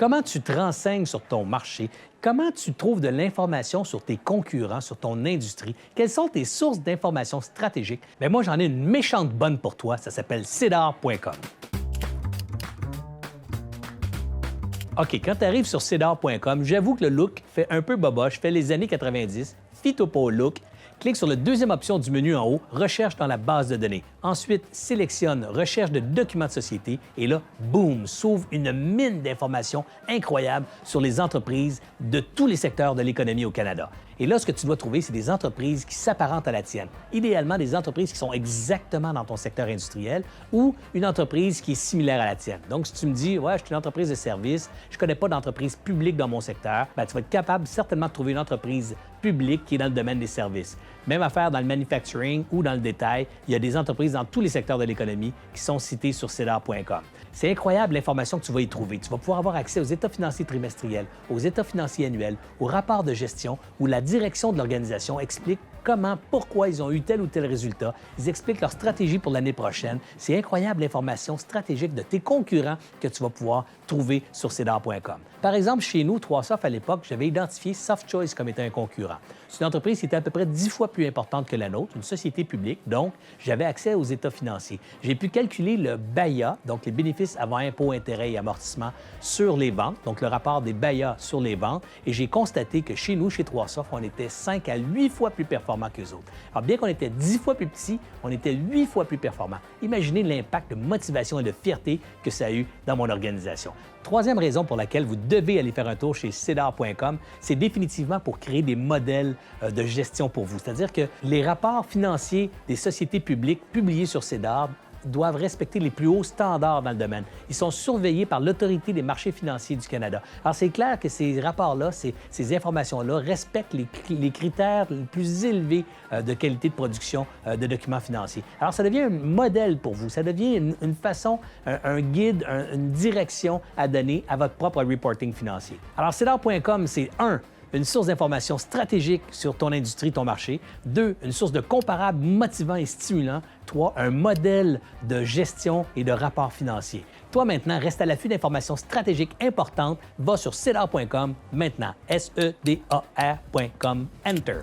Comment tu te renseignes sur ton marché? Comment tu trouves de l'information sur tes concurrents, sur ton industrie? Quelles sont tes sources d'informations stratégiques? Bien, moi, j'en ai une méchante bonne pour toi. Ça s'appelle cedar.com. OK, quand tu arrives sur cedar.com, j'avoue que le look fait un peu boboche, fait les années 90, fit-toi pas au look. Clique sur la deuxième option du menu en haut, Recherche dans la base de données. Ensuite, sélectionne Recherche de documents de société et là, boum, s'ouvre une mine d'informations incroyables sur les entreprises de tous les secteurs de l'économie au Canada. Et là, ce que tu dois trouver, c'est des entreprises qui s'apparentent à la tienne. Idéalement, des entreprises qui sont exactement dans ton secteur industriel ou une entreprise qui est similaire à la tienne. Donc, si tu me dis, ouais, je suis une entreprise de service, je ne connais pas d'entreprise publique dans mon secteur, bien, tu vas être capable certainement de trouver une entreprise publique qui est dans le domaine des services. Même affaire dans le manufacturing ou dans le détail, il y a des entreprises dans tous les secteurs de l'économie qui sont citées sur cedar.com. C'est incroyable l'information que tu vas y trouver. Tu vas pouvoir avoir accès aux états financiers trimestriels, aux états financiers annuels, aux rapports de gestion où la direction de l'organisation explique comment, pourquoi ils ont eu tel ou tel résultat. Ils expliquent leur stratégie pour l'année prochaine. C'est incroyable l'information stratégique de tes concurrents que tu vas pouvoir trouver sur cedar.com. Par exemple, chez nous, 3Soft, à l'époque, j'avais identifié Softchoice comme étant un concurrent. C'est une entreprise qui était à peu près 10 fois plus importante que la nôtre, une société publique, donc j'avais accès aux états financiers. J'ai pu calculer le BAYA, donc les bénéfices avant impôts, intérêts et amortissements sur les ventes, donc le rapport des BAYA sur les ventes, et j'ai constaté que chez nous, chez 3Soft, on était 5 à 8 fois plus performants qu'eux autres. Alors, bien qu'on était 10 fois plus petits, on était 8 fois plus performants. Imaginez l'impact de motivation et de fierté que ça a eu dans mon organisation. Troisième raison pour laquelle vous devez aller faire un tour chez cedar.com, c'est définitivement pour créer des modèles de gestion pour vous. C'est-à-dire que les rapports financiers des sociétés publiques publiés sur Cedar doivent respecter les plus hauts standards dans le domaine. Ils sont surveillés par l'Autorité des marchés financiers du Canada. Alors, c'est clair que ces rapports-là, ces informations-là respectent les critères les plus élevés de qualité de production de documents financiers. Alors, ça devient un modèle pour vous. Ça devient une façon, un guide, une direction à donner à votre propre reporting financier. Alors, cedar.com, c'est une source d'information stratégique sur ton industrie, ton marché. 2, une source de comparables motivant et stimulant. 3, un modèle de gestion et de rapport financier. Toi, maintenant, reste à l'affût d'informations stratégiques importantes. Va sur cedar.com maintenant. SEDAR.com. Enter.